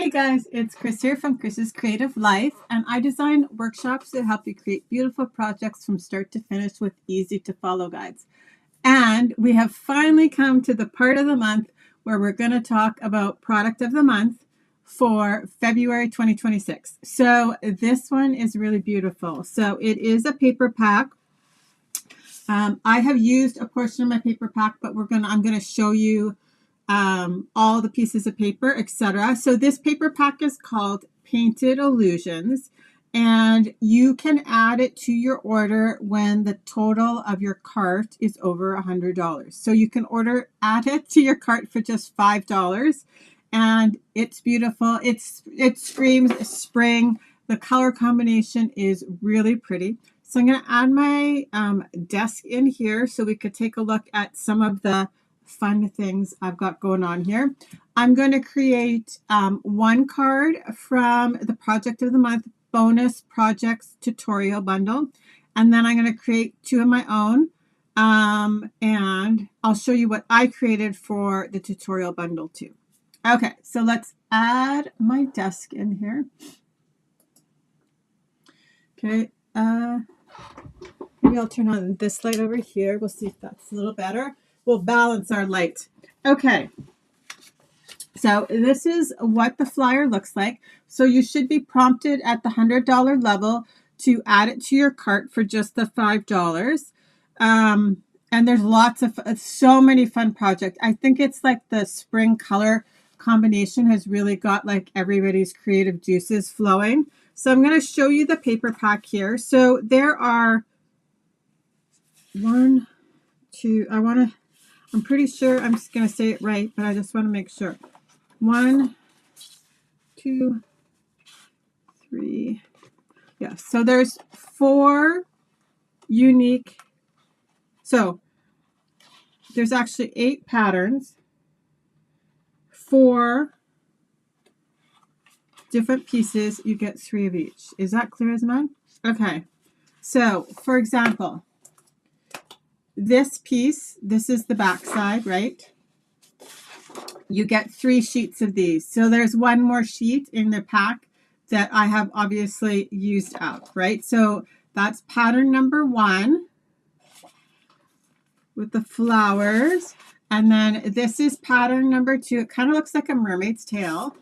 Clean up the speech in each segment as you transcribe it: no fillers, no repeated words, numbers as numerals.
Hey guys, it's Chris here from Chris's Creative Life, and I design workshops that help you create beautiful projects from start to finish with easy to follow guides. And we have finally come to the part of the month where we're going to talk about product of the month for February 2026. So this one is really beautiful. So it is a paper pack. I have used a portion of my paper pack, but I'm going to show you all the pieces of paper, etc. So this paper pack is called Painted Illusions, and you can add it to your order when the total of your cart is over $100. So you can add it to your cart for just $5, and it's beautiful. It screams spring. The color combination is really pretty. So I'm going to add my desk in here so we could take a look at some of the fun things I've got going on here. I'm going to create one card from the Project of the Month bonus projects tutorial bundle, and then I'm going to create two of my own, and I'll show you what I created for the tutorial bundle too. Okay, so let's add my desk in here. Okay, maybe I'll turn on this light over here. We'll see if that's a little better. We'll balance our light. Okay, so this is what the flyer looks like. So you should be prompted at the $100 level to add it to your cart for just the $5. And there's lots of so many fun projects. I think it's like the spring color combination has really got like everybody's creative juices flowing. So I'm going to show you the paper pack here. So there are I'm pretty sure I'm just going to say it right, but I just want to make sure. 1, 2, 3. Yeah, so there's 4 unique. So there's actually 8 patterns, 4 different pieces. You get 3 of each. Is that clear as mud? Okay. So, for example, this piece, this is the back side, right? You get 3 sheets of these. So there's one more sheet in the pack that I have obviously used up, right? So that's pattern number 1 with the flowers. And then this is pattern number 2. It kind of looks like a mermaid's tail.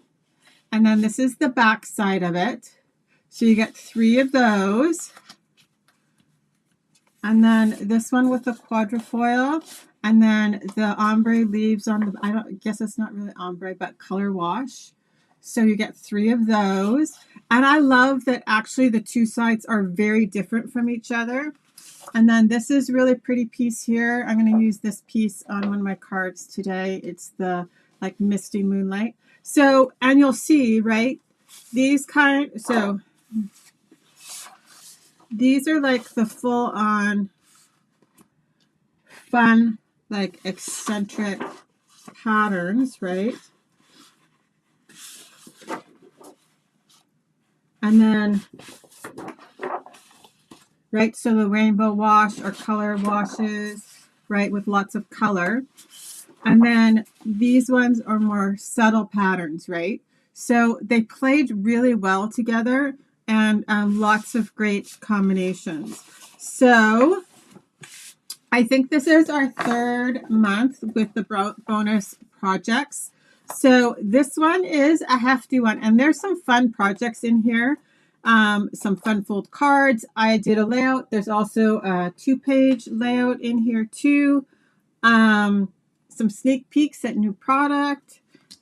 And then this is the back side of it. So you get 3 of those. And then this one with the quadrifoil, and then the ombre leaves on the, I guess it's not really ombre, but color wash. So you get 3 of those. And I love that actually the 2 sides are very different from each other. And then this is really pretty piece here. I'm going to use this piece on one of my cards today. It's the like misty moonlight. So, and you'll see, right, these are like the full-on fun, like eccentric patterns, right? And then, right, so the rainbow wash or color washes, right, with lots of color. And then these ones are more subtle patterns, right? So they played really well together, and lots of great combinations. So I think this is our 3rd month with the bonus projects. So this one is a hefty one, and there's some fun projects in here. Some fun fold cards. I did a layout. There's also a 2-page layout in here too. Some sneak peeks at new product.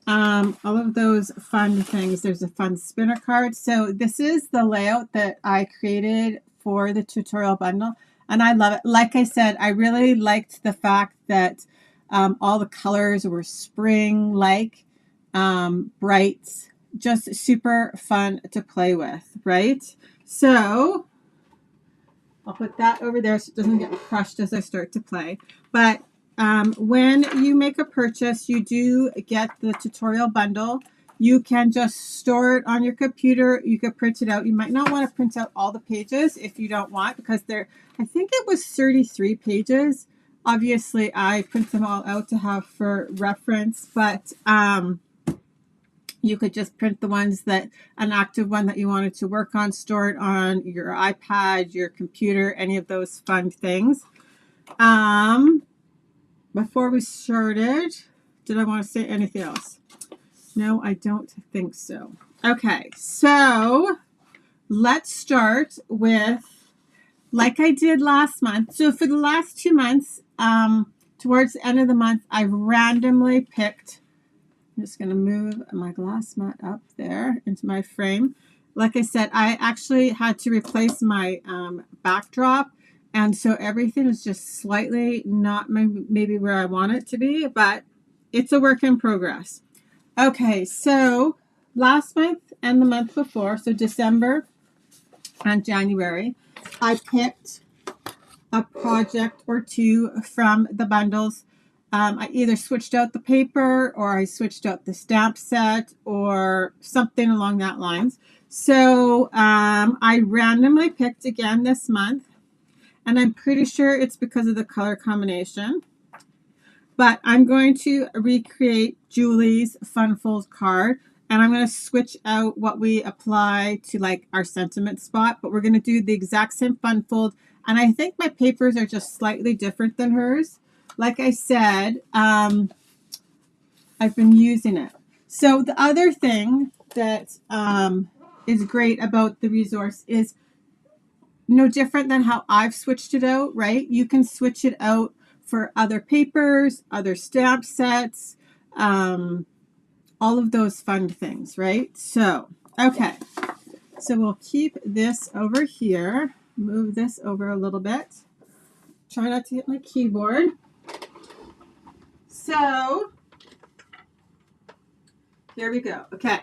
All of those fun things. There's a fun spinner card. So this is the layout that I created for the tutorial bundle, and I love it. Like I said, I really liked the fact that all the colors were spring-like, bright, just super fun to play with, right? So I'll put that over there so it doesn't get crushed as I start to play. But when you make a purchase, you do get the tutorial bundle. You can just store it on your computer. You can print it out. You might not want to print out all the pages if you don't want, because I think it was 33 pages. Obviously, I print them all out to have for reference, but You could just print the ones that, an active one that you wanted to work on, store it on your iPad, your computer, any of those fun things. Before we started, did I want to say anything else? No, I don't think so. Okay, so let's start with, like I did last month. So for the last 2 months, towards the end of the month, I randomly picked, I'm just going to move my glass mat up there into my frame. Like I said, I actually had to replace my backdrop. And so everything is just slightly not maybe where I want it to be, but it's a work in progress. Okay, so last month and the month before, so December and January, I picked a project or two from the bundles. I either switched out the paper or I switched out the stamp set or something along that lines. So I randomly picked again this month, and I'm pretty sure it's because of the color combination. But I'm going to recreate Julie's Fun Fold card, and I'm going to switch out what we apply to like our sentiment spot, but we're going to do the exact same Fun Fold. And I think my papers are just slightly different than hers. Like I said, I've been using it. So the other thing that is great about the resource is no different than how I've switched it out, right? You can switch it out for other papers, other stamp sets, all of those fun things, right? So, okay. So we'll keep this over here. Move this over a little bit. Try not to hit my keyboard. So, here we go. Okay.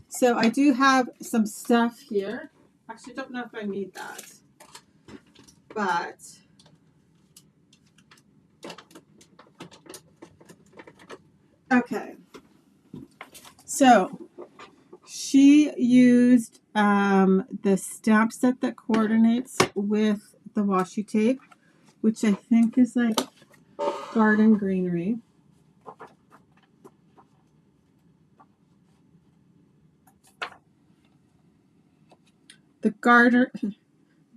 So I do have some stuff here. Actually, don't know if I need that. But okay, so she used the stamp set that coordinates with the washi tape, which I think is like garden greenery. The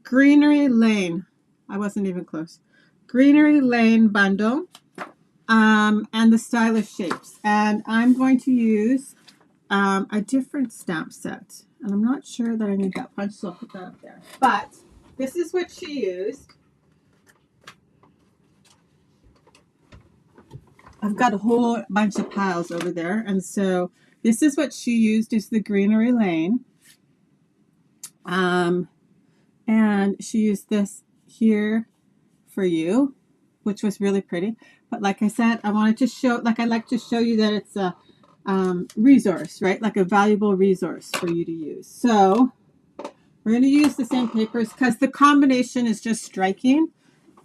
Greenery Lane. I wasn't even close. Greenery Lane bundle. And the stylish shapes. And I'm going to use a different stamp set. And I'm not sure that I need that punch, so I'll put that up there. But this is what she used. I've got a whole bunch of piles over there. And so this is what she used, is the Greenery Lane. And she used this here for you, which was really pretty. But like I said, I wanted to show, like I like to show you that it's a resource, right? Like a valuable resource for you to use. So we're going to use the same papers because the combination is just striking.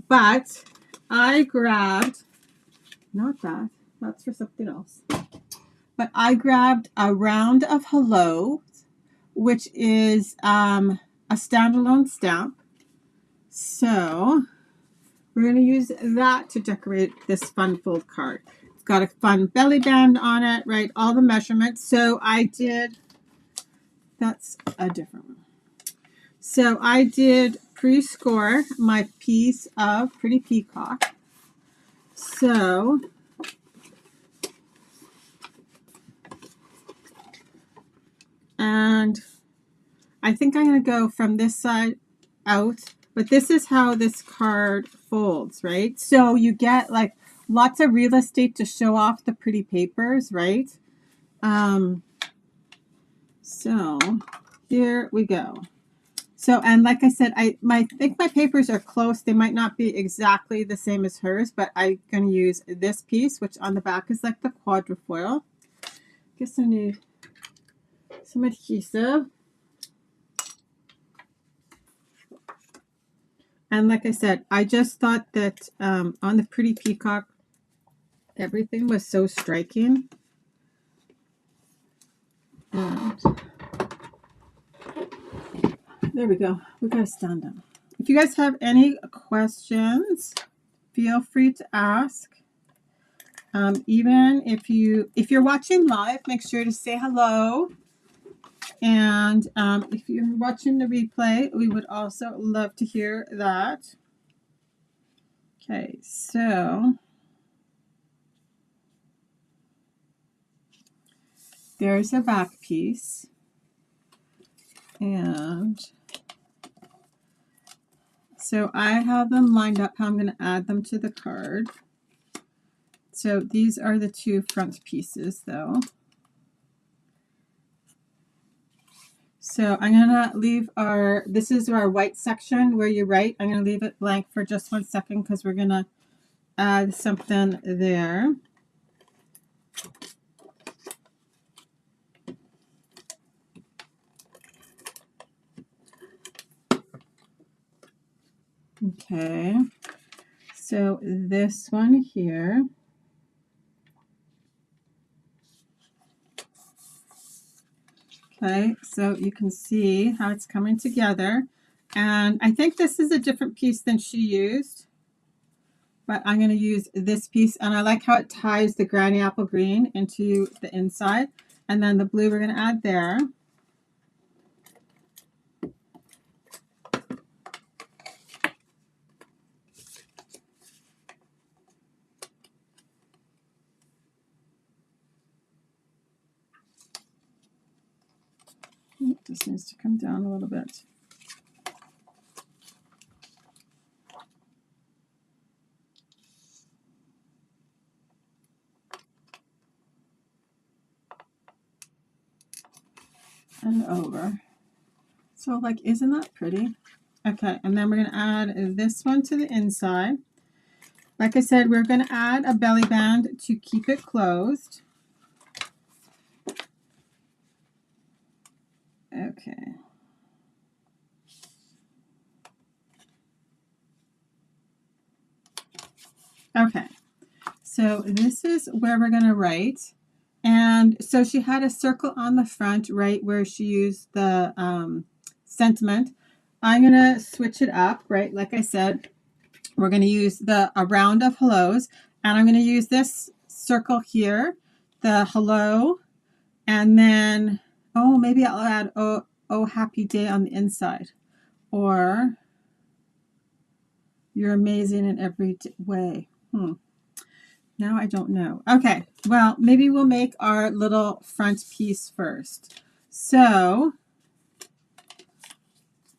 But I grabbed, not that, that's for something else. But I grabbed a round of hello, which is a standalone stamp. So we're going to use that to decorate this Fun Fold card. It's got a fun belly band on it, right? All the measurements. So I did, that's a different one. So I did pre-score my piece of Pretty Peacock. So and I think I'm going to go from this side out. But this is how this card folds, right? So you get like lots of real estate to show off the pretty papers, right? So here we go. So, and like I said, I think my papers are close. They might not be exactly the same as hers, but I'm going to use this piece, which on the back is like the quadrifoil. Guess I need some adhesive. And like I said, I just thought that on the Pretty Peacock, everything was so striking. And there we go. We got to stand up. If you guys have any questions, feel free to ask. Even if you're watching live, make sure to say hello. And if you're watching the replay, we would also love to hear that. Okay, so there's a back piece. And so I have them lined up how I'm going to add them to the card. So these are the two front pieces though. So I'm going to leave this is our white section where you write. I'm going to leave it blank for just 1 second because we're going to add something there. Okay, so this one here. Okay, so you can see how it's coming together. And I think this is a different piece than she used, but I'm going to use this piece. And I like how it ties the granny apple green into the inside. And then the blue we're going to add there. This needs to come down a little bit. And over. So like, isn't that pretty? Okay, and then we're going to add this one to the inside. Like I said, we're going to add a belly band to keep it closed. Okay. Okay, so this is where we're going to write. And so she had a circle on the front, right, where she used the sentiment. I'm going to switch it up, right? Like I said, we're going to use a round of hellos. And I'm going to use this circle here, the hello. And then, oh, maybe I'll add, oh, happy day on the inside. Or, you're amazing in every way. Now I don't know. Okay, well, maybe we'll make our little front piece first. So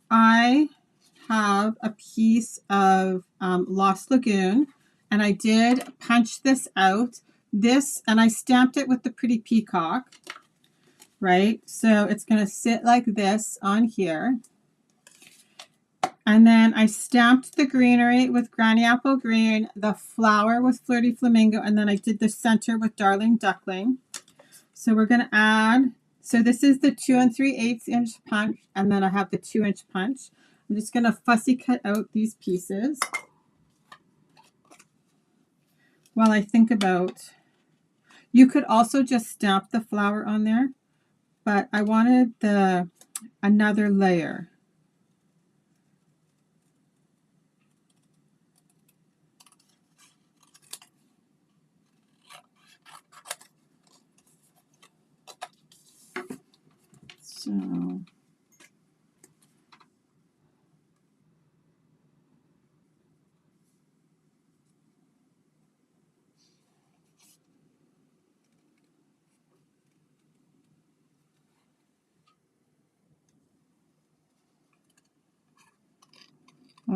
I have a piece of Lost Lagoon, and I did punch this out. And I stamped it with the pretty peacock, right? So it's going to sit like this on here. And then I stamped the greenery with Granny Apple Green, the flower with Flirty Flamingo, and then I did the center with Darling Duckling. So we're going to add, so this is the 2 3/8 inch punch, and then I have the 2-inch punch. I'm just going to fussy cut out these pieces while I think about, you could also just stamp the flower on there, but I wanted another layer. So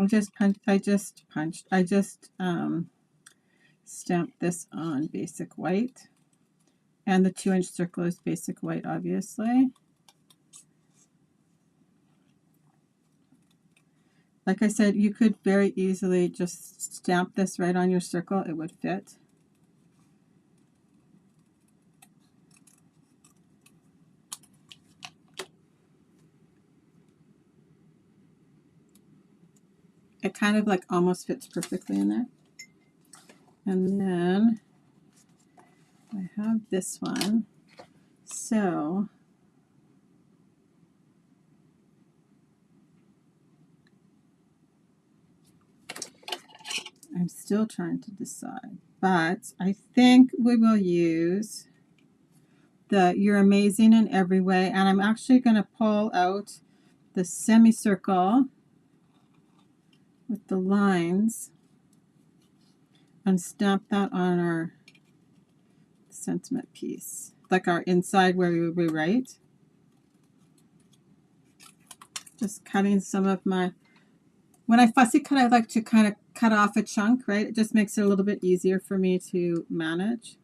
I just stamped this on basic white, and the 2-inch circle is basic white, obviously. Like I said, you could very easily just stamp this right on your circle. It would fit. It kind of like almost fits perfectly in there. And then I have this one. So I'm still trying to decide, but I think we will use the You're Amazing in Every Way, and I'm actually going to pull out the semicircle with the lines and stamp that on our sentiment piece, like our inside where we write. Just cutting some of my, when I fussy cut, I like to kind of cut off a chunk, right? It just makes it a little bit easier for me to manage.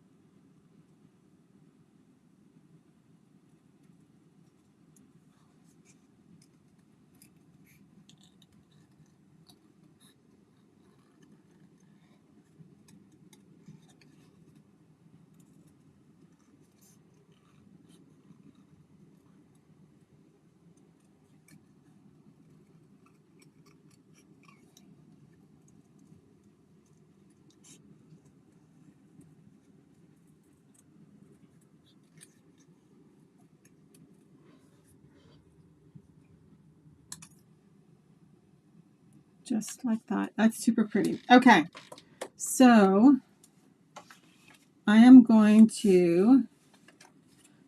Just like that. That's super pretty. Okay, so I am going to,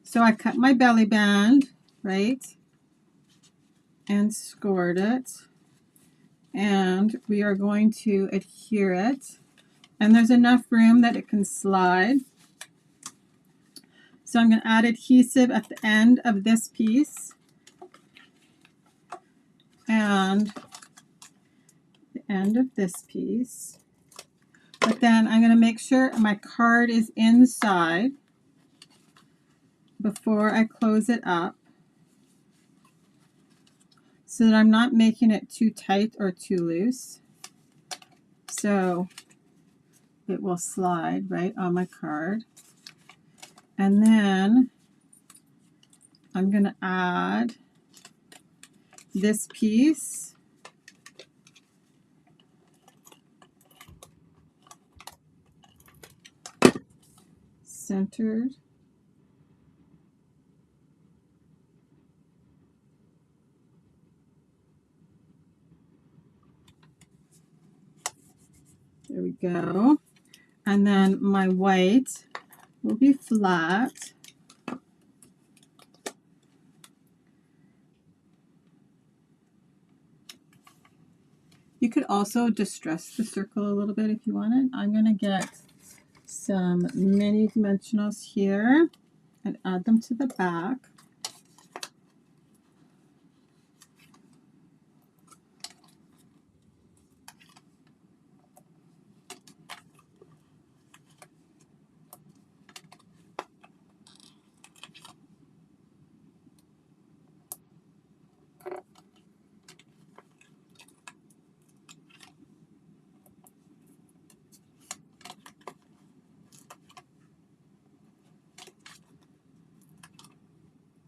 so I cut my belly band, right, and scored it, and we are going to adhere it, and there's enough room that it can slide. So I'm going to add adhesive at the end of this piece and the end of this piece. But then I'm going to make sure my card is inside before I close it up so that I'm not making it too tight or too loose. So it will slide right on my card. And then I'm going to add this piece. Centered. There we go. And then my white will be flat. You could also distress the circle a little bit if you wanted. I'm going to get some mini dimensionals here and add them to the back.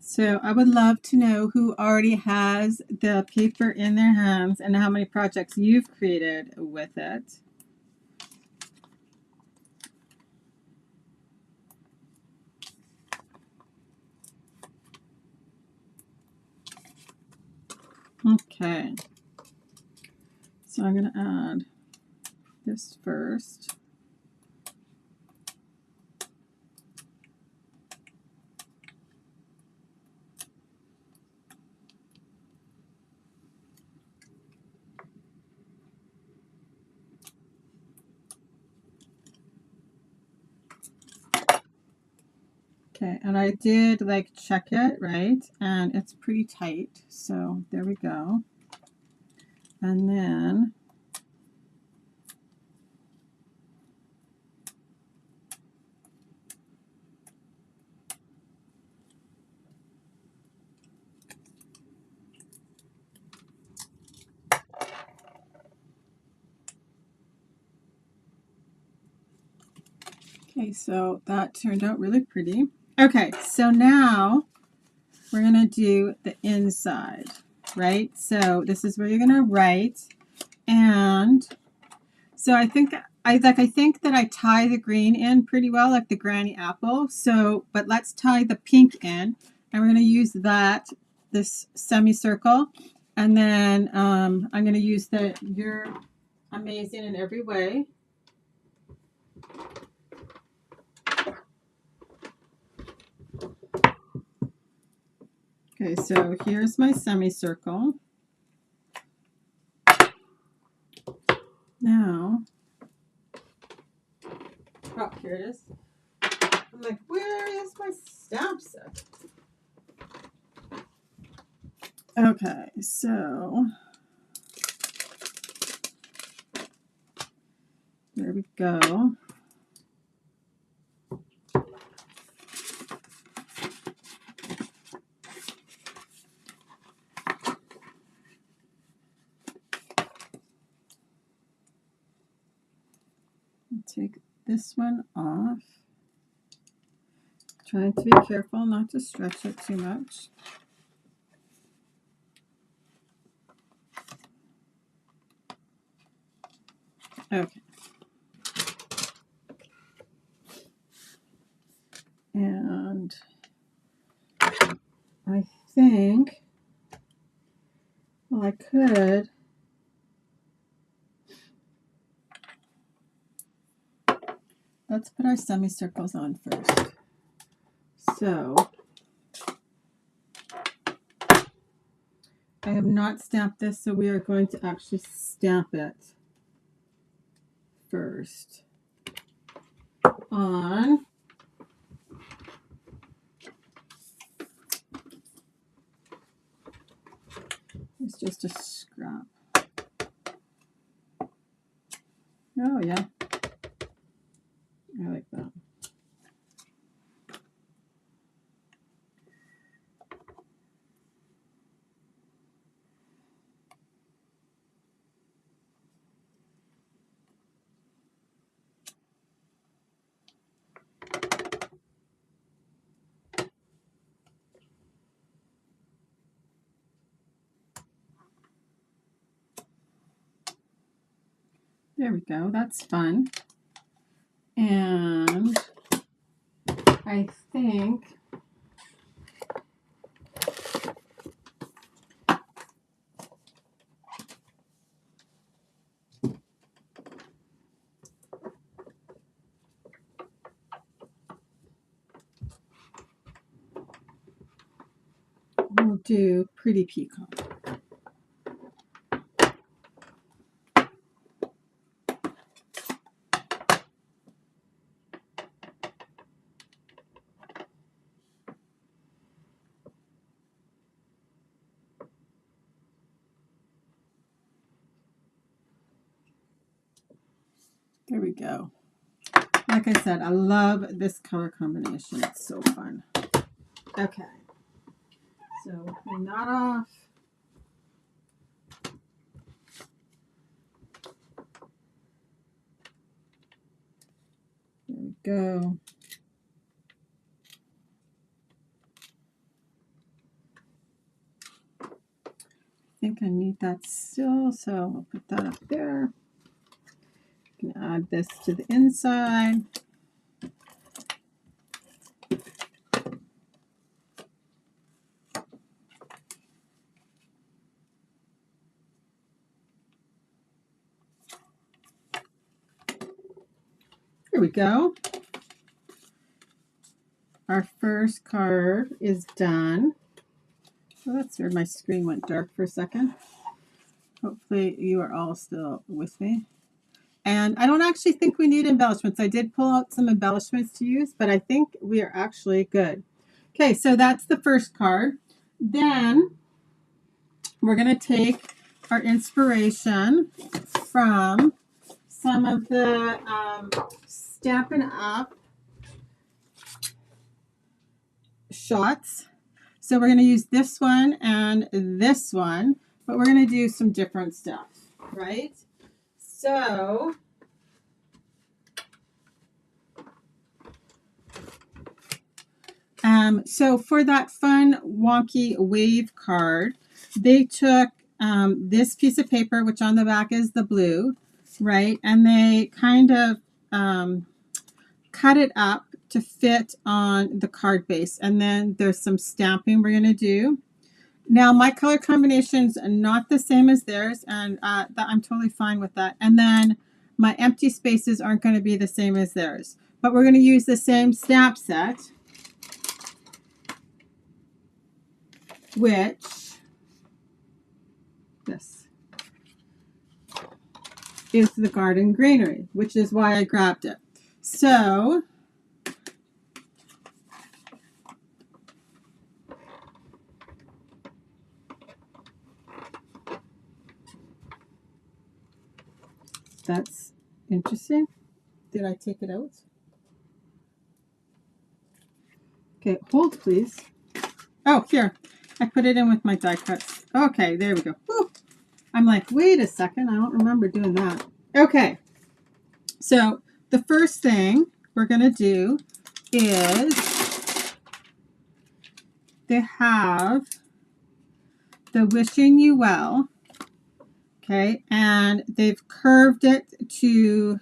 So I would love to know who already has the paper in their hands and how many projects you've created with it. Okay, so I'm going to add this first. Okay, and I did like check it, right? And it's pretty tight. So there we go. And then okay, so that turned out really pretty. Okay, so now we're going to do the inside, right? So this is where you're going to write. And so I think that I tie the green in pretty well, like the granny apple. So, but let's tie the pink in, and we're going to use this semicircle, and then I'm going to use the amazing in every way. Okay, so here's my semicircle. Now, oh, here it is. I'm like, where is my stamp set? Okay, so there we go. Take this one off. Trying to be careful not to stretch it too much. Okay. And I think, well, I could let's put our semicircles on first. So I have not stamped this, so we are going to actually stamp it first on it's just a scrap. Oh yeah, I like that. There we go, that's fun. And I think we'll do Pretty Peacock. There we go. Like I said, I love this color combination. It's so fun. Okay. So clean that off. There we go. I think I need that still, so I'll put that up there. Can add this to the inside. Here we go. Our first card is done. Oh, that's where my screen went dark for a second. Hopefully you are all still with me. And I don't actually think we need embellishments. I did pull out some embellishments to use, but I think we are actually good. Okay, so that's the first card. Then we're going to take our inspiration from some of the Stampin' Up! Shots. So we're going to use this one and this one, but we're going to do some different stuff, right? So for that fun wonky wave card, they took this piece of paper, which on the back is the blue, right? And they kind of cut it up to fit on the card base. And then there's some stamping we're going to do. Now my color combination's not the same as theirs, and I'm totally fine with that. And then my empty spaces aren't going to be the same as theirs. But we're going to use the same stamp set, which this is the garden greenery, which is why I grabbed it. So that's interesting. Did I take it out? Okay, hold please. Oh, here. I put it in with my die cuts. Okay, there we go. Whew. I'm like, wait a second. I don't remember doing that. Okay. So the first thing we're going to do is they have the wishing you well. Okay. And they've curved it to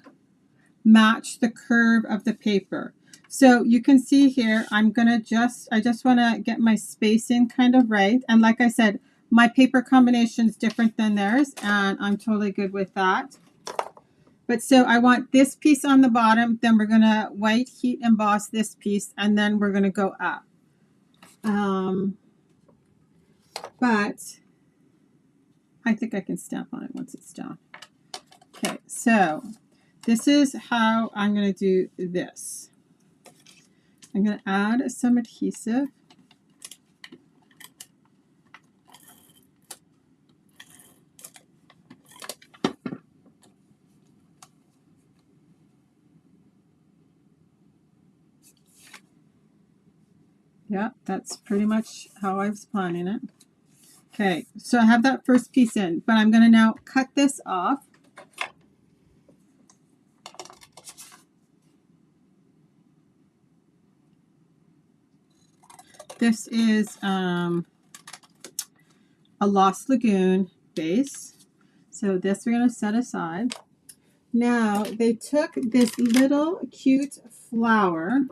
match the curve of the paper. So you can see here, I just want to get my spacing kind of right. And like I said, my paper combination is different than theirs, and I'm totally good with that. But so I want this piece on the bottom, then we're going to white heat emboss this piece, and then we're going to go up. But I think I can stamp on it once it's done. Okay, so this is how I'm going to do this. I'm going to add some adhesive. Yeah, that's pretty much how I was planning it. Okay, so I have that first piece in, but I'm going to now cut this off. This is a Lost Lagoon base. So this we're going to set aside. Now they took this little cute flower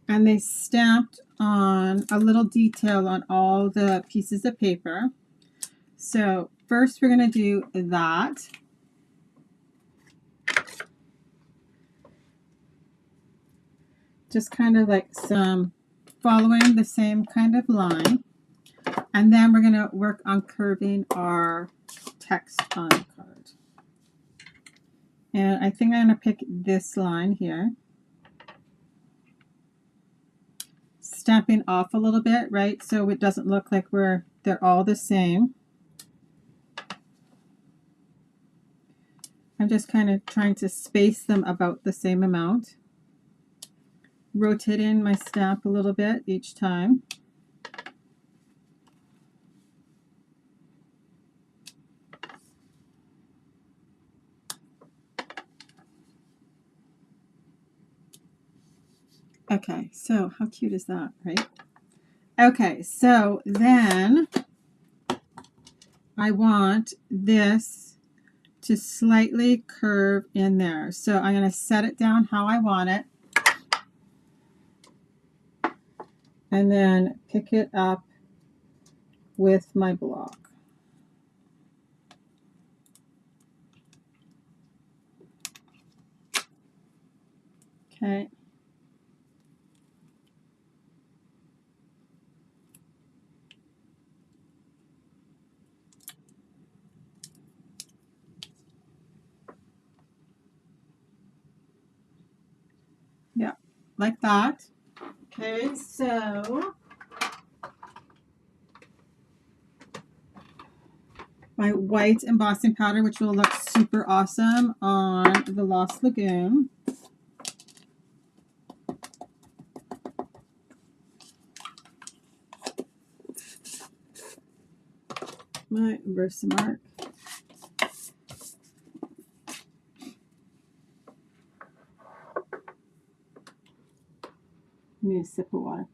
and they stamped on a little detail on all the pieces of paper. So first we're going to do that. Just kind of like some following the same kind of line. And then we're going to work on curving our text on the card. And I think I'm going to pick this line here. Stamping off a little bit, right? So it doesn't look like they're all the same. I'm just kind of trying to space them about the same amount. Rotating my stamp a little bit each time. Okay, so how cute is that, right? Okay, so then I want this to slightly curve in there. So I'm going to set it down how I want it. And then pick it up with my block. Okay. Yeah, like that. Okay, so my white embossing powder, which will look super awesome on the Lost Lagoon. My Versamark. Need a sip of water.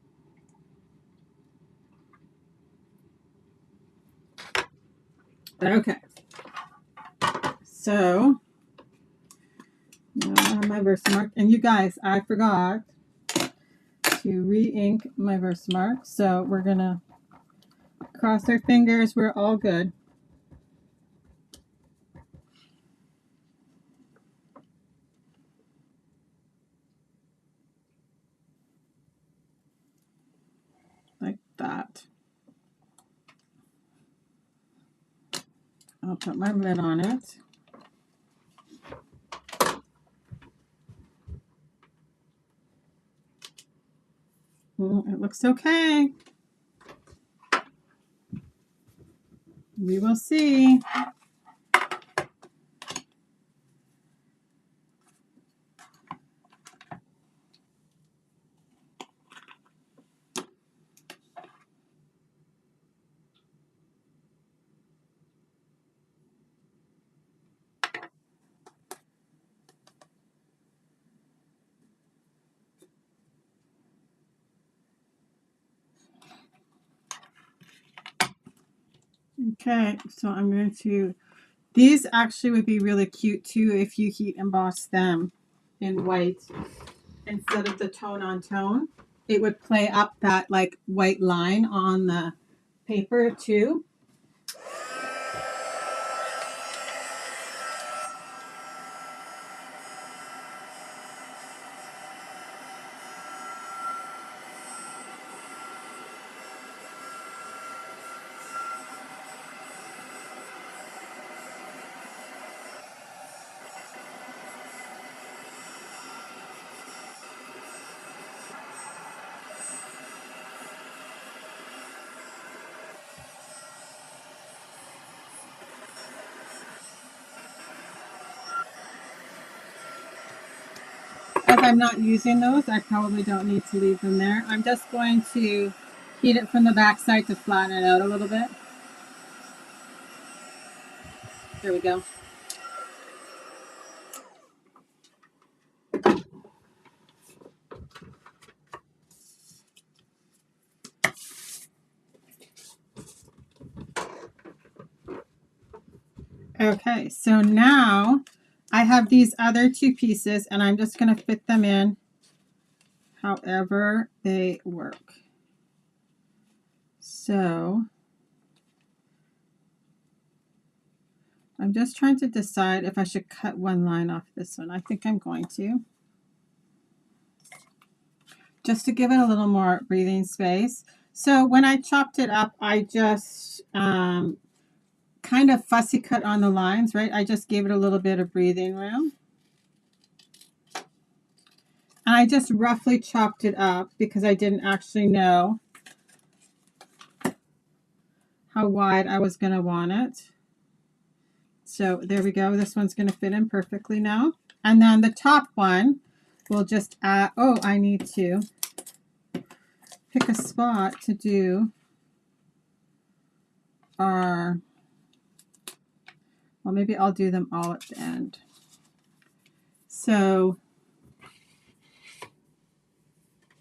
Okay. So now I have my Versamark. And you guys, I forgot to re-ink my Versamark. So we're going to cross our fingers, we're all good. Like that. I'll put my lid on it. It looks okay. We will see. Okay, so I'm going to, these actually would be really cute too if you heat emboss them in white instead of the tone on tone. It would play up that like white line on the paper too. As I'm not using those, I probably don't need to leave them there. I'm just going to heat it from the back side to flatten it out a little bit. There we go. Okay, so now I have these other two pieces and I'm just going to fit them in however they work. So I'm just trying to decide if I should cut one line off this one. I think I'm going to. Just to give it a little more breathing space. So when I chopped it up, I just kind of fussy cut on the lines, right? I just gave it a little bit of breathing room. And I just roughly chopped it up because I didn't actually know how wide I was going to want it. So there we go. This one's going to fit in perfectly now. And then the top one, we'll just add, oh, I need to pick a spot to do our, well, maybe I'll do them all at the end. So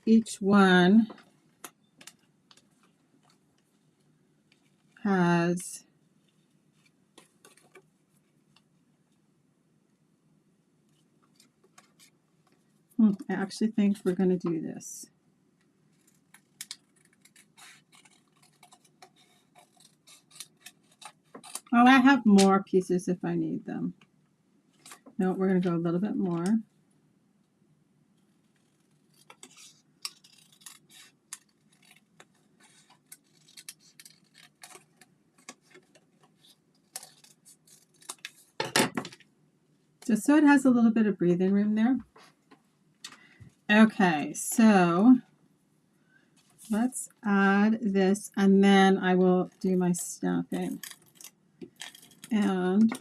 each one has I actually think we're going to do this. Oh, I have more pieces if I need them. No, we're going to go a little bit more. Just so it has a little bit of breathing room there. Okay, so let's add this and then I will do my stamping. And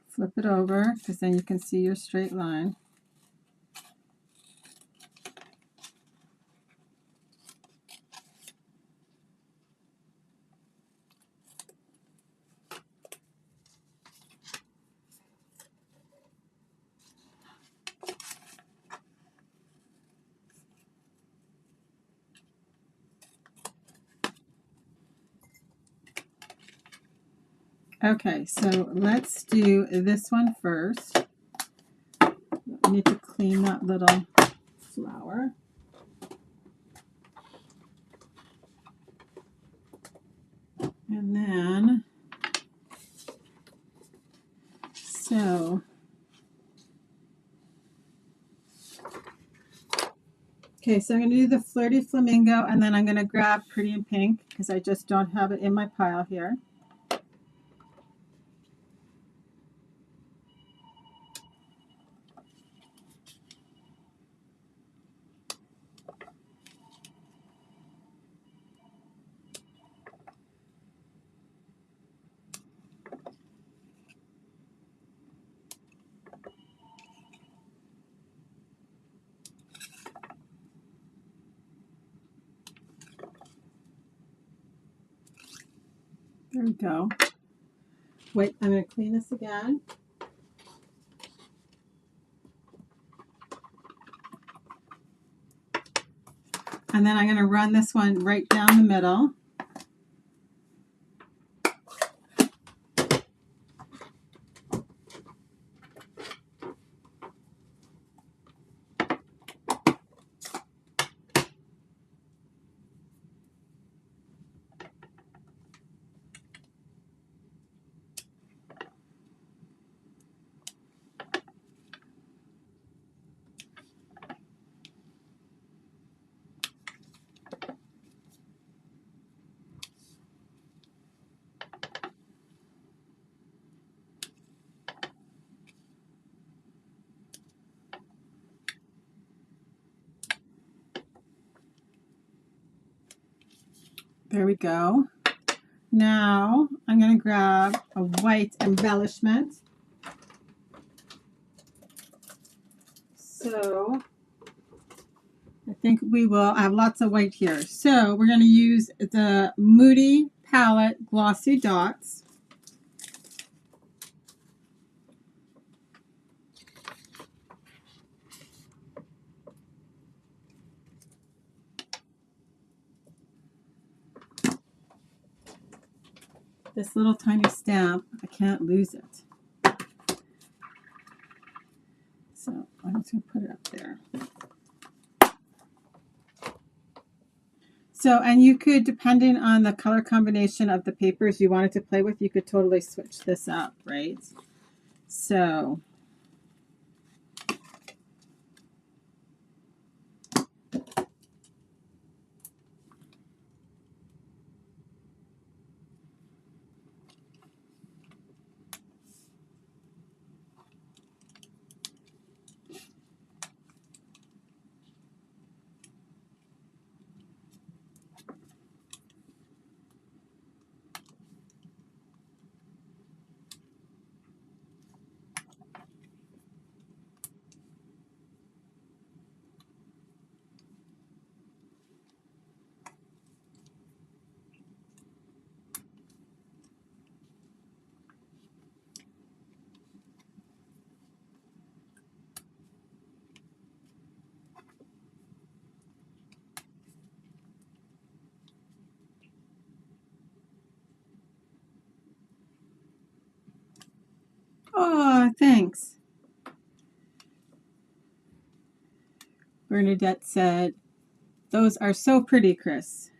flip it over because then you can see your straight line. Okay, so let's do this one first. I need to clean that little flower. And then, so, okay, so I'm going to do the Flirty Flamingo, and then I'm going to grab Pretty in Pink because I just don't have it in my pile here. There we go. Wait, I'm going to clean this again. And then I'm going to run this one right down the middle. There we go. Now I'm going to grab a white embellishment. So I think we will, I have lots of white here. So we're going to use the Moody Palette Glossy Dots. This little tiny stamp, I can't lose it. So I'm just going to put it up there. So, and you could, depending on the color combination of the papers you wanted to play with, you could totally switch this up, right? So, oh, thanks. Bernadette said, those are so pretty, Chris.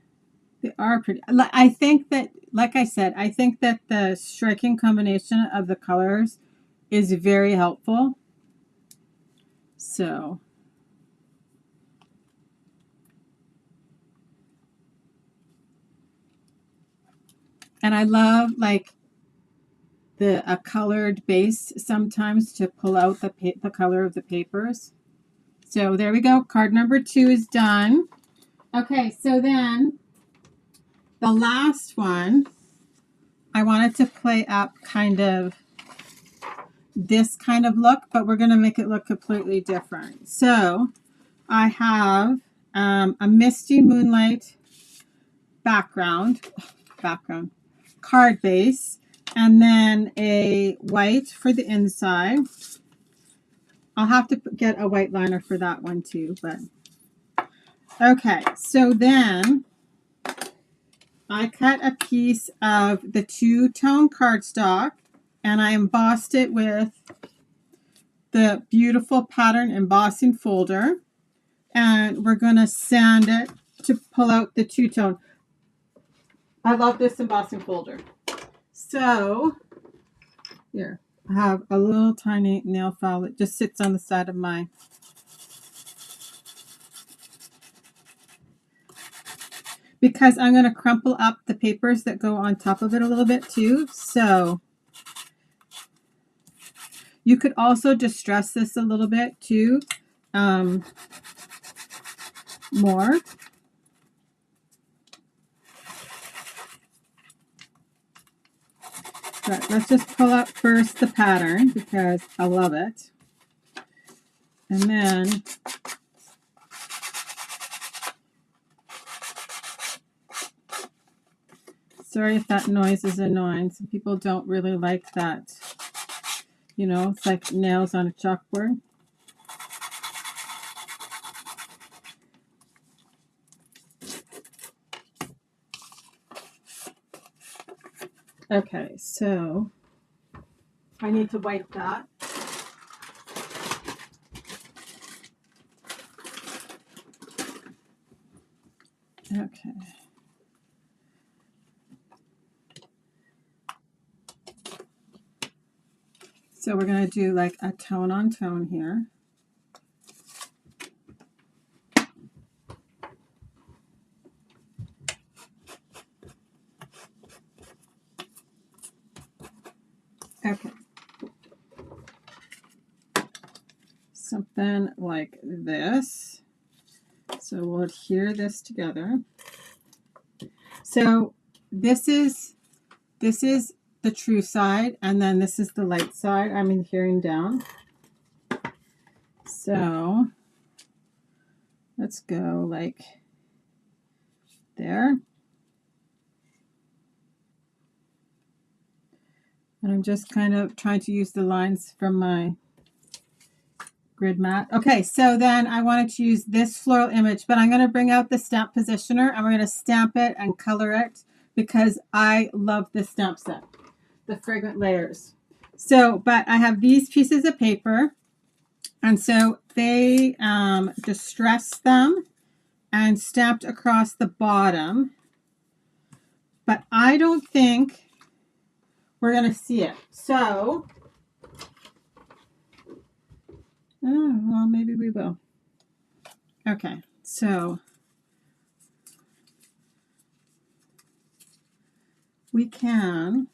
They are pretty. I think that, like I said, I think that the striking combination of the colors is very helpful. So, and I love like a colored base sometimes to pull out the color of the papers. So there we go. Card number 2 is done. Okay, so then the last one, I wanted to play up kind of this kind of look, but we're going to make it look completely different. So I have a misty moonlight background card base, and then a white for the inside. I'll have to get a white liner for that one too, but okay. So then I cut a piece of the two-tone cardstock and I embossed it with the beautiful pattern embossing folder. And we're going to sand it to pull out the two-tone. I love this embossing folder. So here, I have a little tiny nail file that just sits on the side of my because I'm going to crumple up the papers that go on top of it a little bit too. So you could also distress this a little bit too, more. But let's just pull up first the pattern because I love it. And then sorry if that noise is annoying. Some people don't really like that. You know, it's like nails on a chalkboard. Okay, so I need to wipe that. Okay. So we're going to do like a tone on tone here. Okay. Something like this. So we'll adhere this together. So this is the true side, and then this is the light side. I'm adhering down. So let's go like there. And I'm just kind of trying to use the lines from my grid mat. Okay, so then I wanted to use this floral image, but I'm going to bring out the stamp positioner and we're going to stamp it and color it because I love this stamp set, the fragrant layers. So, but I have these pieces of paper, and so they distressed them and stamped across the bottom, but I don't think we're going to see it. So, oh, well, maybe we will. Okay, so we can,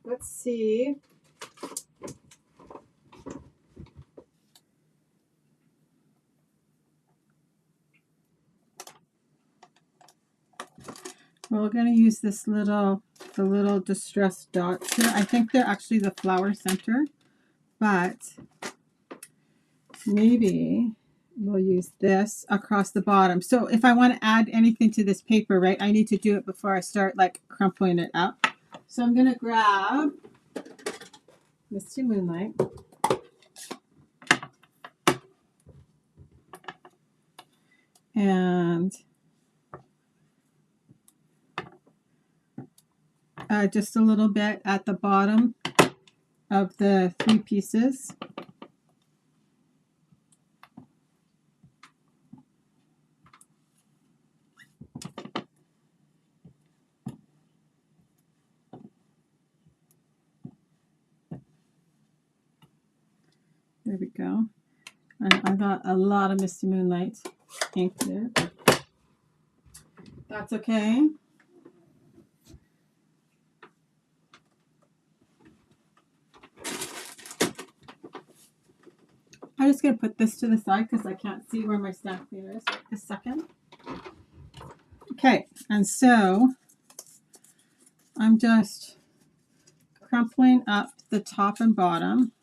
let's see. We're going to use this the little distressed dots here. I think they're actually the flower center, but maybe we'll use this across the bottom. So if I want to add anything to this paper, right, I need to do it before I start like crumpling it up. So I'm going to grab Misty Moonlight. And just a little bit at the bottom of the 3 pieces. There we go. And I got a lot of Misty Moonlight ink there. That's okay. I'm just going to put this to the side because I can't see where my stamp cleaner is right this second. Okay, and so I'm just crumpling up the top and bottom.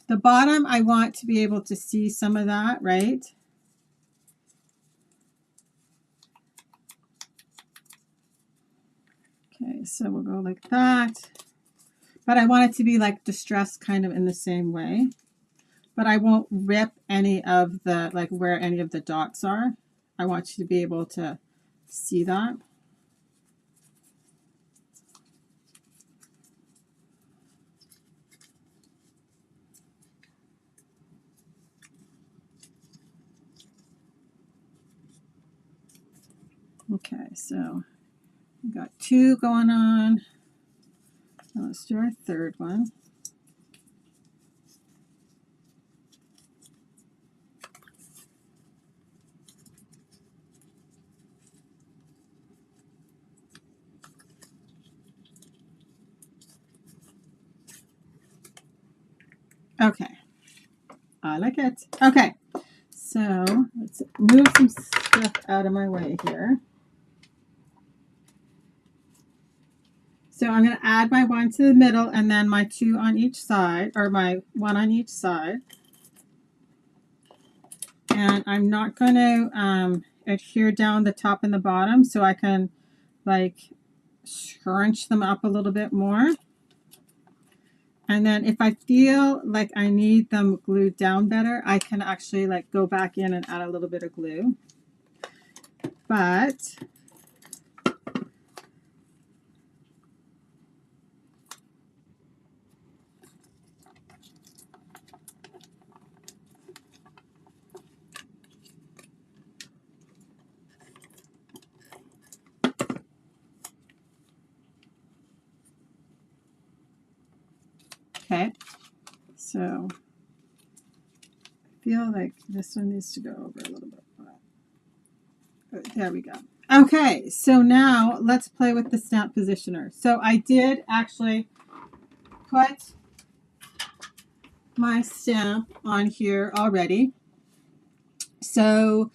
The bottom, I want to be able to see some of that, right? Okay, so we'll go like that. But I want it to be like distressed kind of in the same way. But I won't rip any of the, like where any of the dots are. I want you to be able to See that? Okay, so we got 2 going on. Now let's do our third one. Okay, I like it. Okay, so let's move some stuff out of my way here. So I'm going to add my 1 to the middle and then my 2 on each side, or my 1 on each side. And I'm not going to adhere down the top and the bottom, so I can like scrunch them up a little bit more. And then if I feel like I need them glued down better, I can actually like go back in and add a little bit of glue. But okay, so I feel like this one needs to go over a little bit. There we go. Okay, so now let's play with the stamp positioner. So I did actually put my stamp on here already. So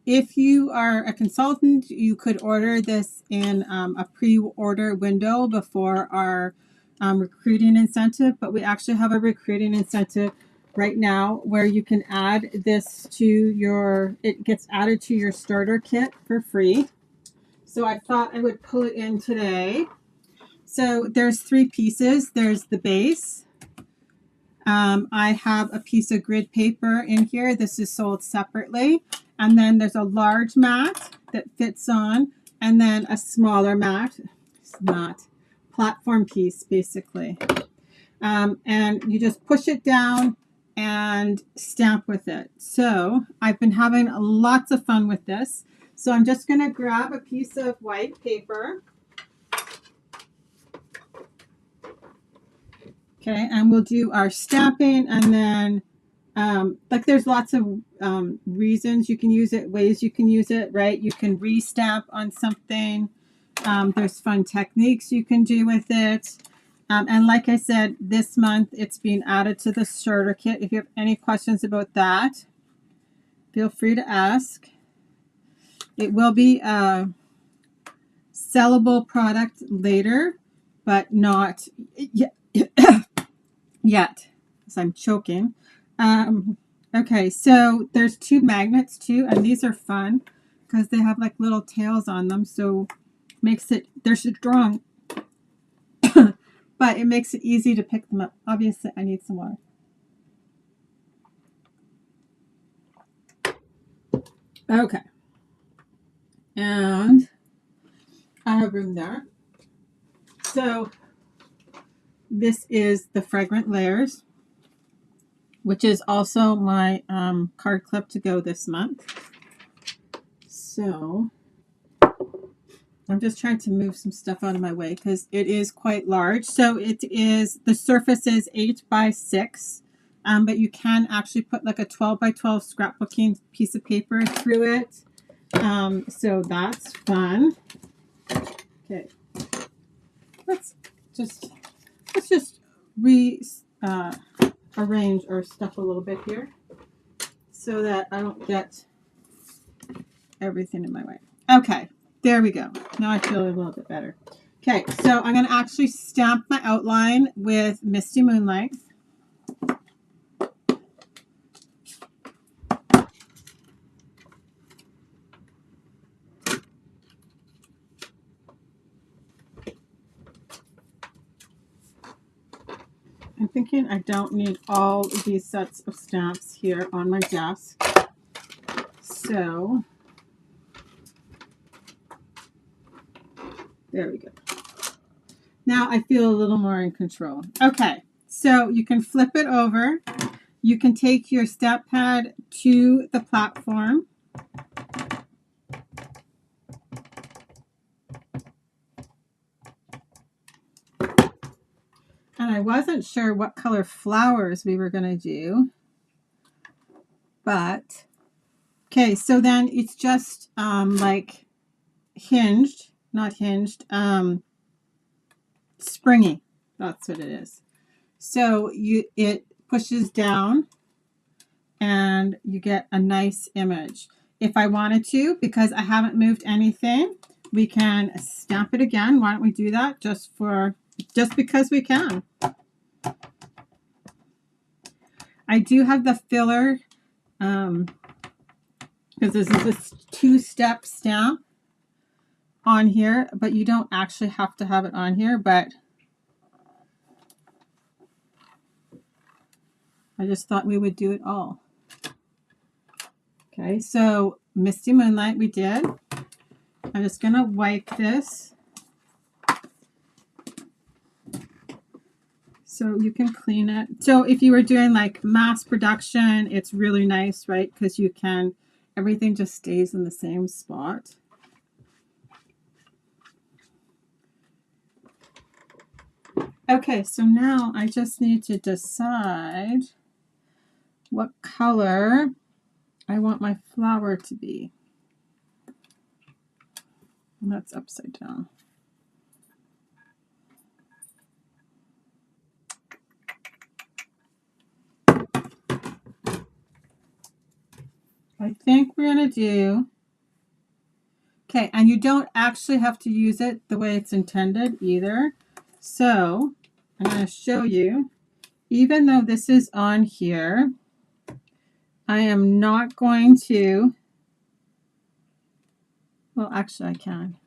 if you are a consultant, you could order this in a pre-order window before our recruiting incentive, but we actually have a recruiting incentive right now where you can add this to your, it gets added to your starter kit for free. So I thought I would pull it in today. So there's 3 pieces. There's the base. I have a piece of grid paper in here. This is sold separately. And then there's a large mat that fits on, and then a smaller mat, platform piece basically. And you just push it down and stamp with it. So I've been having lots of fun with this. So I'm just going to grab a piece of white paper. Okay, and we'll do our stamping, and then like there's lots of reasons you can use it, ways you can use it, right? You can re-stamp on something. There's fun techniques you can do with it. And like I said, this month it's being added to the starter kit. If you have any questions about that, feel free to ask. It will be a sellable product later, but not yet, because I'm choking. Okay, so there's 2 magnets too, and these are fun because they have like little tails on them, so makes it, they're strong, but it makes it easy to pick them up. Obviously, I need some water. Okay, and I have room there. So this is the Fragrant Layers, which is also my card clip to go this month. So I'm just trying to move some stuff out of my way because it is quite large. So it is, the surface is 8 by 6, but you can actually put like a 12 by 12 scrapbooking piece of paper through it. So that's fun. Okay, let's just arrange our stuff a little bit here so that I don't get everything in my way. Okay, there we go. Now I feel a little bit better. Okay, so I'm going to actually stamp my outline with Misty Moonlight. I'm thinking I don't need all these sets of stamps here on my desk. So There we go. Now I feel a little more in control. Okay, so you can flip it over. You can take your stamp pad to the platform. And I wasn't sure what color flowers we were going to do. But, okay, so then it's just like hinged, not hinged, springy. That's what it is. So it pushes down and you get a nice image. If I wanted to, because I haven't moved anything, we can stamp it again. Why don't we do that just because we can. I do have the filler because this is a two-step stamp on here, but you don't actually have to have it on here, but I just thought we would do it all. Okay, so Misty Moonlight we did. I'm just going to wipe this so you can clean it. So if you were doing like mass production, it's really nice, right? Because you can, everything just stays in the same spot. Okay, so now I just need to decide what color I want my flower to be. And that's upside down. I think we're going to do, okay, and you don't actually have to use it the way it's intended either. So I'm going to show you, even though this is on here, I am not going to, well, actually I can.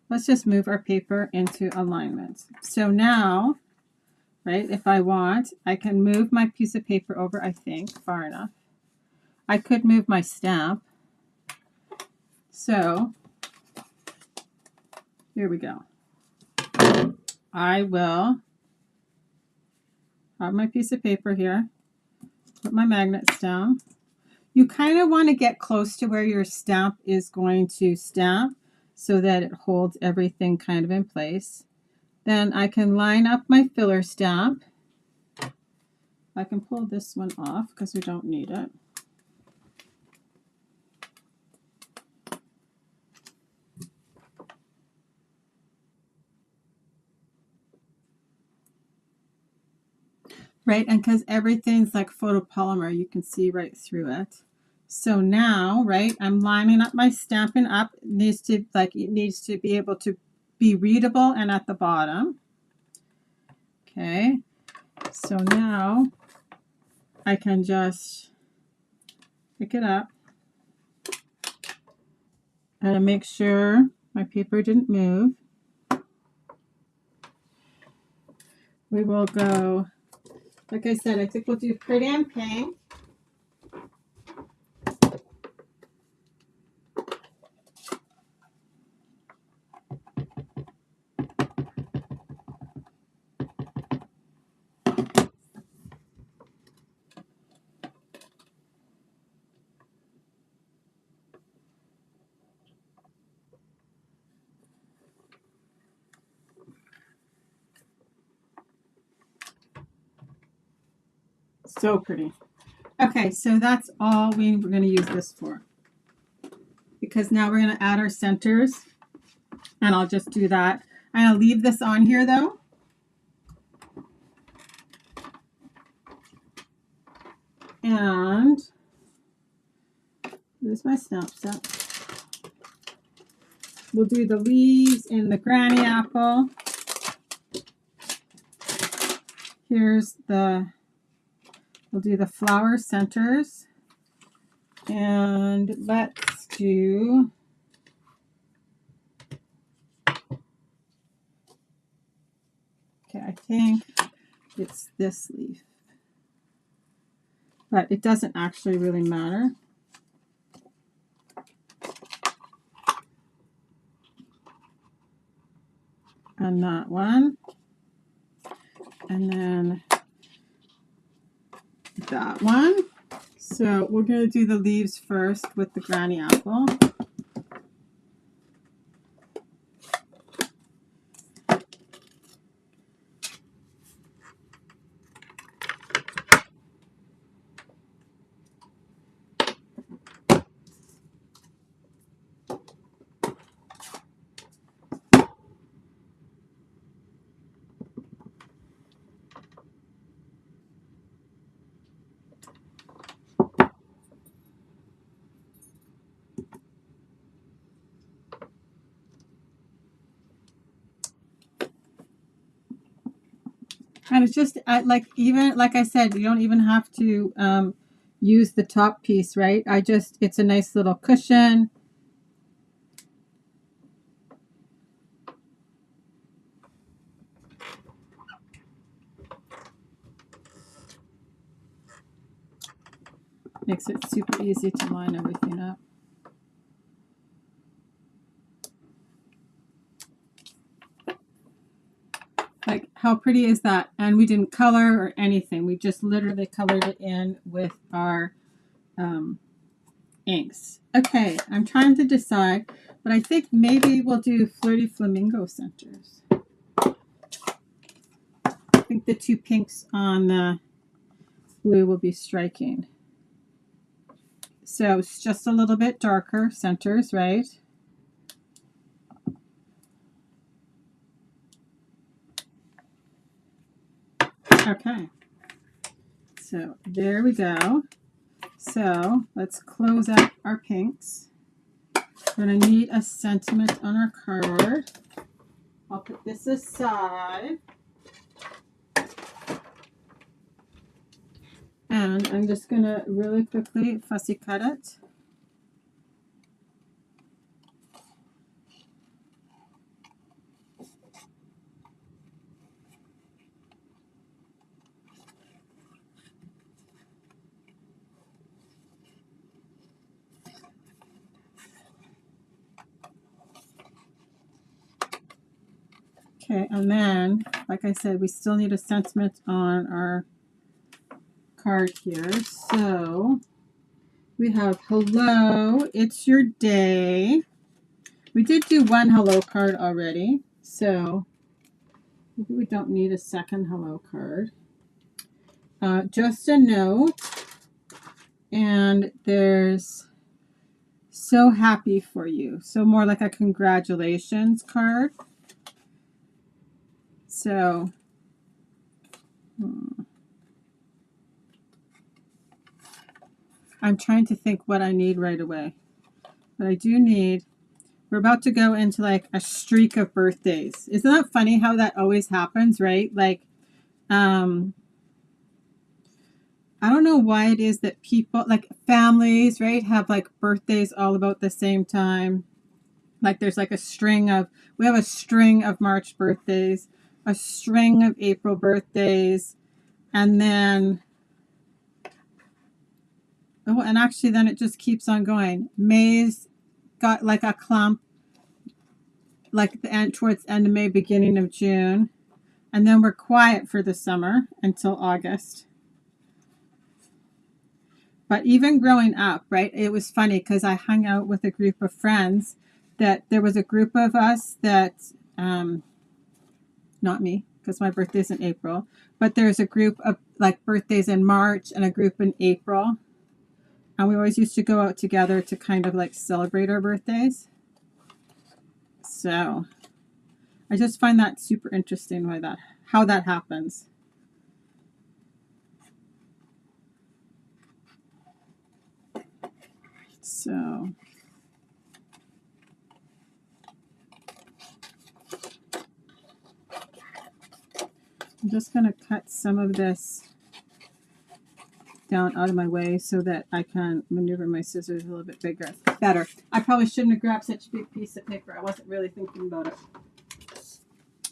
Let's just move our paper into alignment. So now, right, if I want, I can move my piece of paper over, I think, far enough. I could move my stamp. So here we go. I will have my piece of paper here, put my magnets down. You kind of want to get close to where your stamp is going to stamp so that it holds everything kind of in place. Then I can line up my filler stamp. I can pull this one off because we don't need it. Right, and because everything's like photopolymer, you can see right through it. So now, right, I'm lining up my Stampin' Up. It needs to be able to be readable and at the bottom. Okay, so now I can just pick it up and make sure my paper didn't move. We will go, like I said, I think we'll do Pretty and Pink. So pretty. Okay, so that's all we're going to use this for. Because now we're going to add our centers. And I'll just do that. I'm going to leave this on here though. And there's my stamp set. We'll do the leaves in the granny apple. Here's the, we'll do the flower centers. And let's do, okay, I think it's this leaf. But it doesn't actually really matter. on that one. And then that one. So we're going to do the leaves first with the granny apple. And it's just like, even like I said, you don't even have to use the top piece, right? It's a nice little cushion. Makes it super easy to line everything up. Like, how pretty is that? And we didn't color or anything. We just literally colored it in with our inks. Okay, I'm trying to decide, but I think maybe we'll do Flirty Flamingo centers. I think the two pinks on the blue will be striking. So it's just a little bit darker centers, right? Okay, so there we go. So let's close out our pinks. We're going to need a sentiment on our card. I'll put this aside. And I'm just going to really quickly fussy cut it. Okay, and then, like I said, we still need a sentiment on our card here. So we have hello, it's your day. We did do one hello card already, so maybe we don't need a second hello card. Just a note, and there's so happy for you. So more like a congratulations card. So I'm trying to think what I need right away. But I do need, we're about to go into like a streak of birthdays. Isn't that funny how that always happens, right? Like, I don't know why it is that people, like families, right, have like birthdays all about the same time. Like there's like a string of, we have a string of March birthdays, a string of April birthdays, and then, oh, and actually then it just keeps on going. May's got like a clump, like the end, towards the end of May, beginning of June. And then we're quiet for the summer until August. But even growing up, right, it was funny because I hung out with a group of friends that there was a group of us that, not me, because my birthday's in April, but there's a group of like birthdays in March and a group in April. And we always used to go out together to kind of like celebrate our birthdays. So I just find that super interesting how that happens. So I'm just going to cut some of this down out of my way so that I can maneuver my scissors a little bit better. I probably shouldn't have grabbed such a big piece of paper. I wasn't really thinking about it.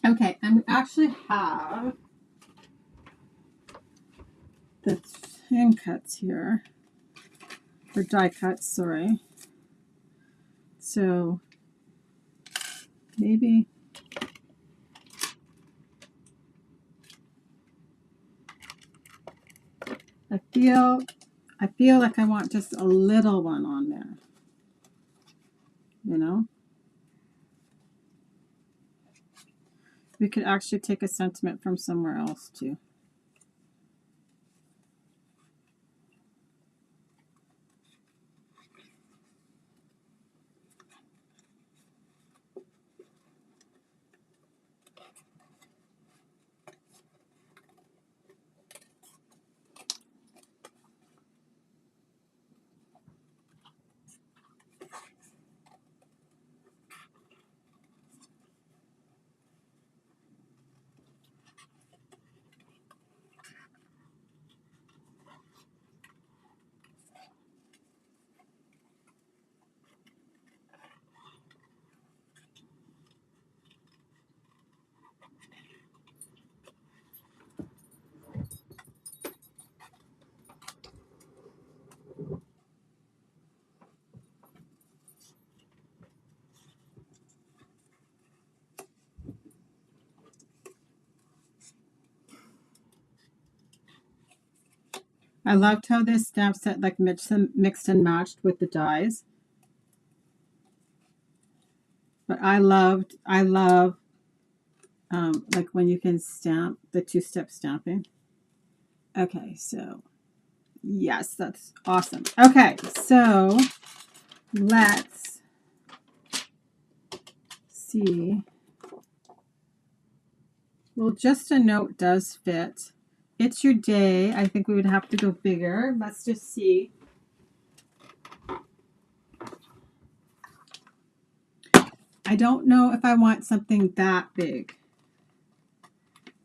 Okay, and we actually have the thin cuts here, or die cuts, sorry. So maybe I feel like I want just a little one on there, you know. We could actually take a sentiment from somewhere else too. I loved how this stamp set like mixed and matched with the dies. But I love like when you can stamp the two-step stamping. Okay, so yes, that's awesome. Okay, so let's see. Well, just a note does fit. It's your day. I think we would have to go bigger. Let's just see. I don't know if I want something that big,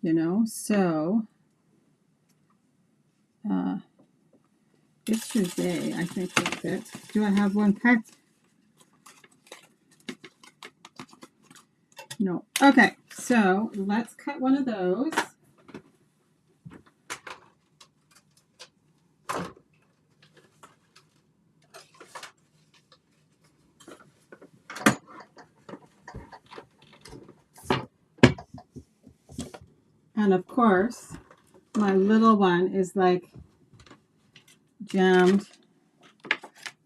you know, so it's your day. I think will fit. Do I have one cut? No. Okay, so let's cut one of those. And of course, my little one is like jammed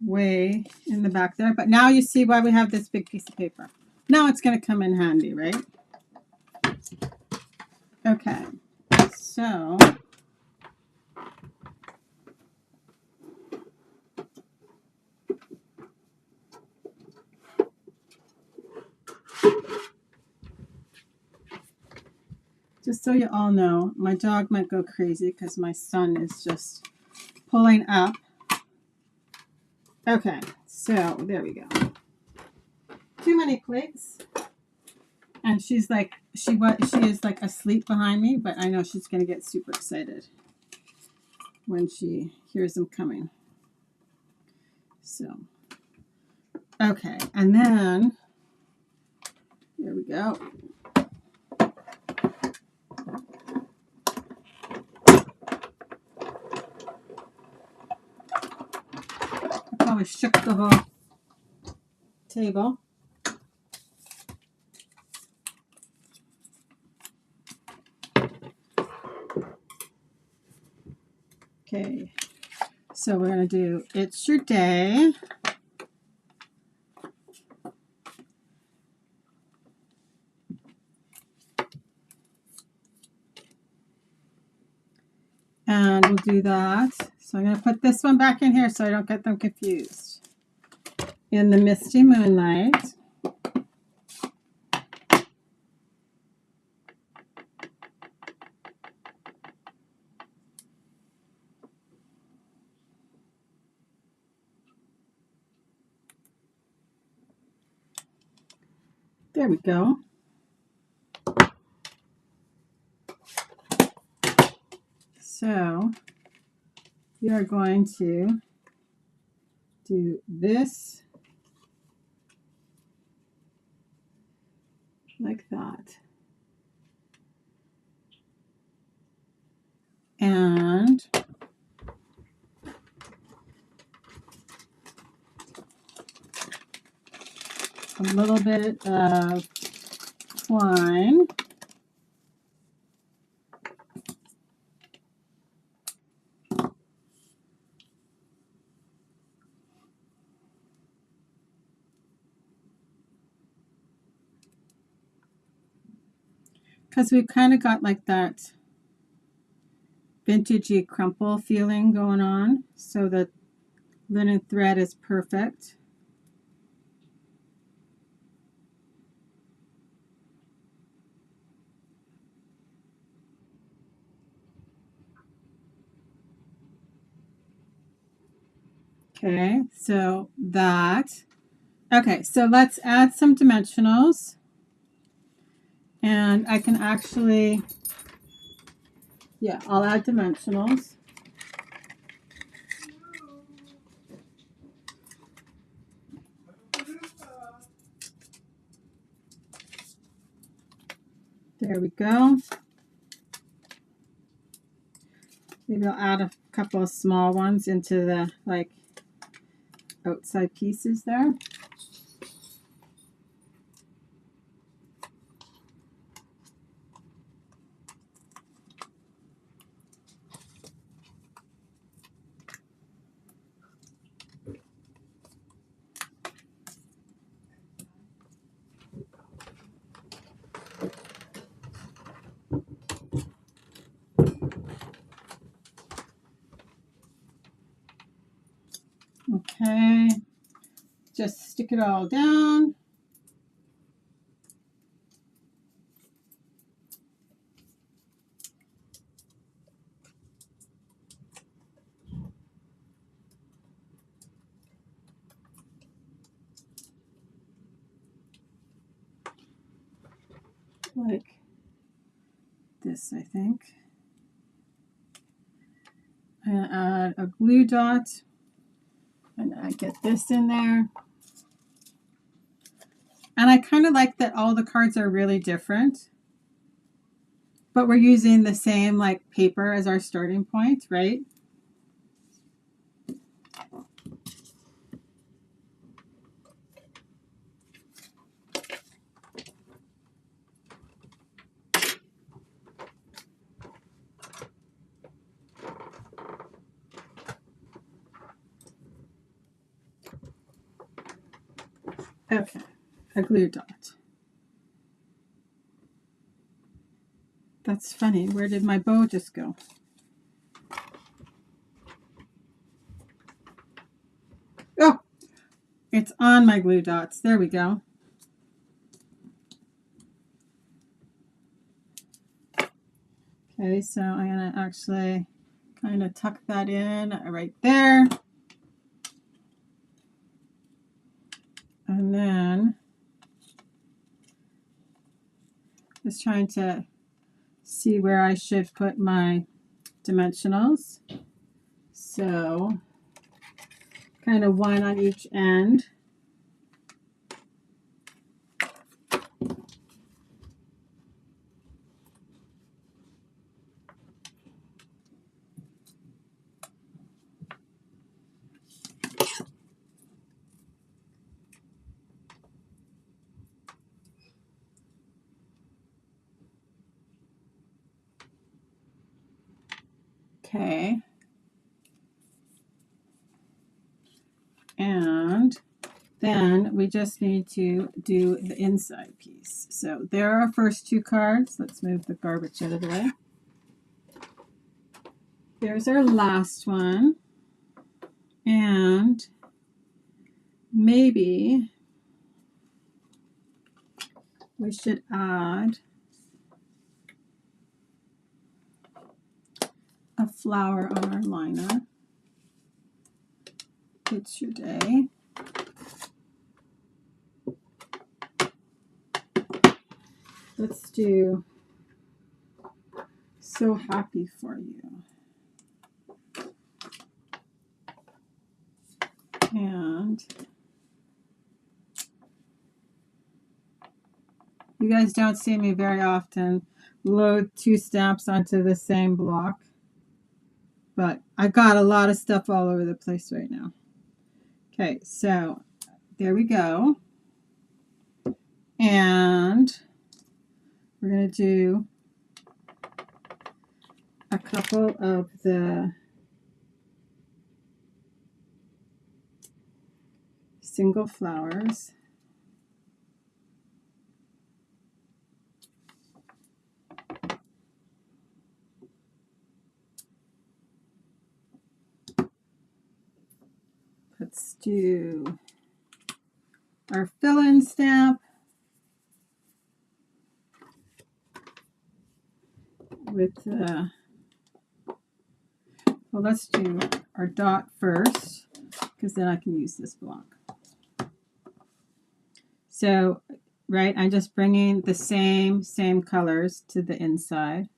way in the back there. But now you see why we have this big piece of paper. Now it's going to come in handy, right? Okay, so just so you all know, my dog might go crazy because my son is just pulling up. Okay, so there we go. Too many plates. And she's like, she is like asleep behind me, but I know she's going to get super excited when she hears them coming. So, okay, and then, there we go. I probably shook the whole table. Okay, so we're going to do It's Your Day. And we'll do that. So I'm going to put this one back in here so I don't get them confused. In the Misty Moonlight. There we go. So we are going to do this like that. And a little bit of twine. because we've kind of got like that vintagey crumple feeling going on. So the linen thread is perfect. Okay, so that. Okay, so let's add some dimensionals. And I can actually, yeah, I'll add dimensionals. There we go. Maybe I'll add a couple of small ones into the like outside pieces there. Okay, just stick it all down. Like this, I think. I'm going to add a glue dot, and I get this in there. And I kind of like that all the cards are really different, but we're using the same like paper as our starting point, right? Okay, a glue dot. That's funny. Where did my bow just go? Oh, it's on my glue dots. There we go. Okay, so I'm going to actually kind of tuck that in right there. And then just trying to see where I should put my dimensionals. So kind of one on each end. Okay. And then we just need to do the inside piece. So there are our first two cards. Let's move the garbage out of the way. There's our last one. And maybe we should add a flower on our liner. It's your day. Let's do So Happy For You. And you guys don't see me very often load two stamps onto the same block, but I got a lot of stuff all over the place right now. Okay, so there we go. And we're going to do a couple of the single flowers. do our fill-in stamp with well, let's do our dot first, because then I can use this block. So, right, I'm just bringing the same colors to the inside.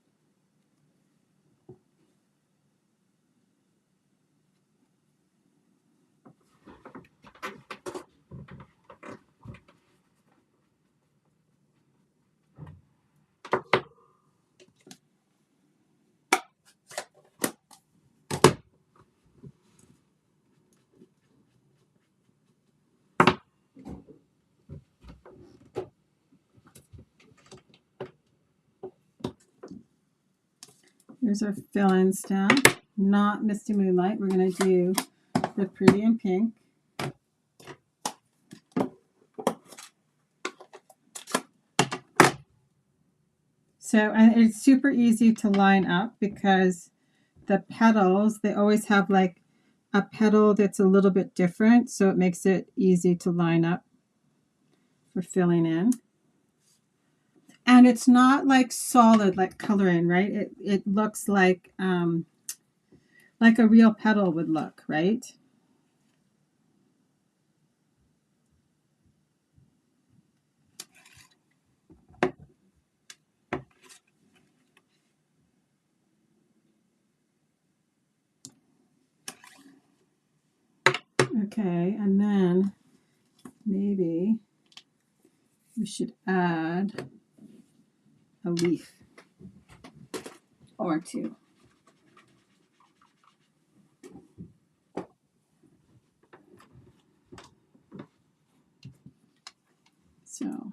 Here's our fill-in stamp, not Misty Moonlight. We're going to do the Pretty in Pink. So, and it's super easy to line up because the petals, they always have like a petal that's a little bit different, so it makes it easy to line up for filling in. And it's not like solid, like coloring, right? It looks like a real petal would look, right? Okay, and then maybe we should add a leaf or two. So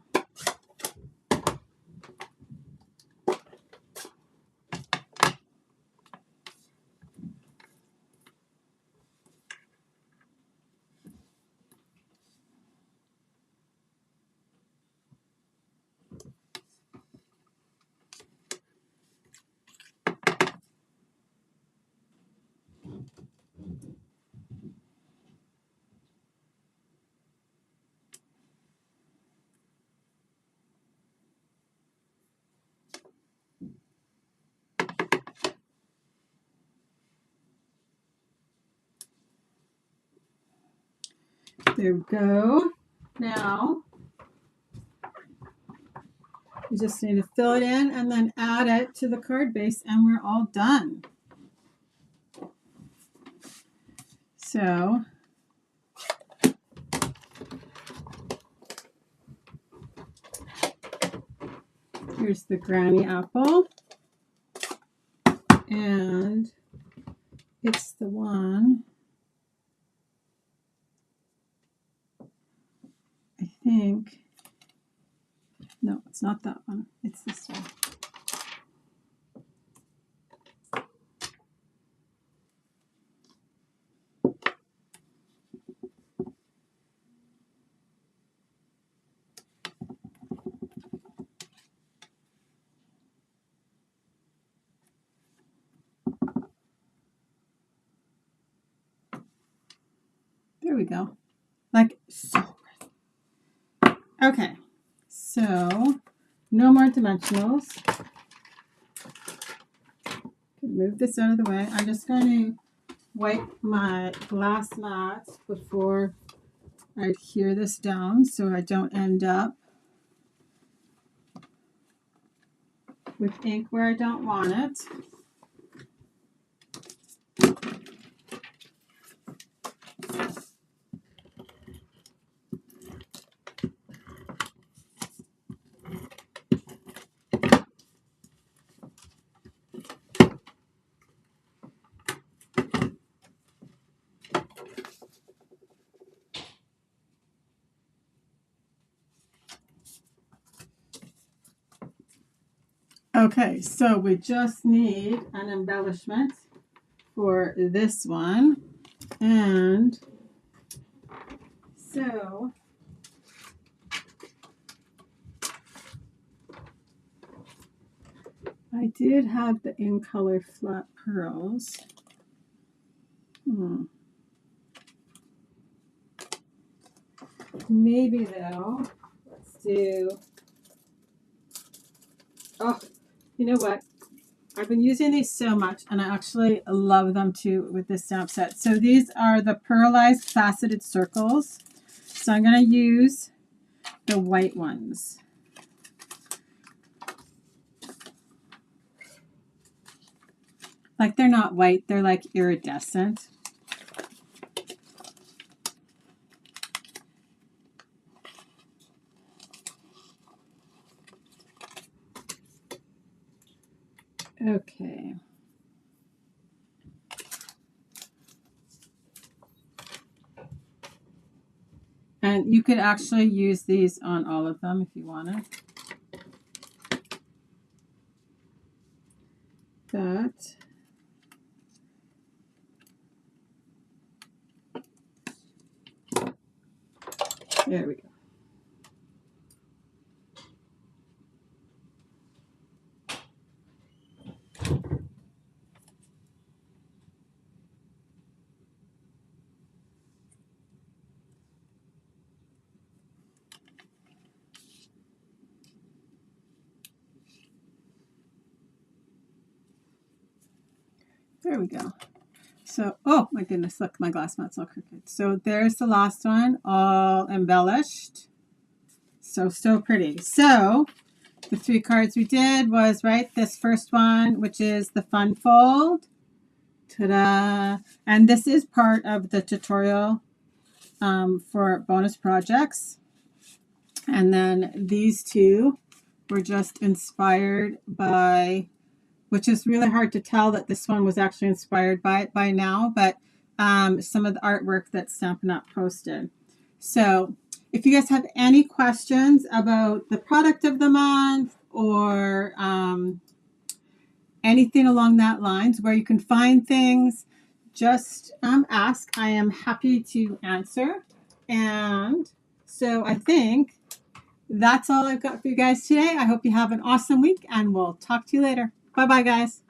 there we go. Now you just need to fill it in and then add it to the card base, and we're all done. So here's the granny apple, and it's the one, I think, no, it's not that one, it's this one. There we go. Like so pretty. Okay, so no more dimensionals. Move this out of the way. I'm just going to wipe my glass mat before I adhere this down so I don't end up with ink where I don't want it. Okay, so we just need an embellishment for this one. And so I did have the in color flat pearls. Maybe though, let's do, oh, you know what? I've been using these so much, and I actually love them too with this stamp set. So these are the pearlized faceted circles. So I'm going to use the white ones. Like they're not white, they're like iridescent. Okay. And you could actually use these on all of them if you wanted. That. There we go. There we go. So, oh my goodness, look, my glass mat's all crooked. So there's the last one, all embellished. So pretty. So the 3 cards we did was, right, this first one, which is the fun fold. Ta-da! And this is part of the tutorial for bonus projects. And then these 2 were just inspired by, which is really hard to tell that this one was actually inspired by it by now, but some of the artwork that Stampin' Up! Posted. So if you guys have any questions about the product of the month or anything along that lines, where you can find things, just ask. I am happy to answer. And so I think that's all I've got for you guys today. I hope you have an awesome week, and we'll talk to you later. Bye-bye, guys.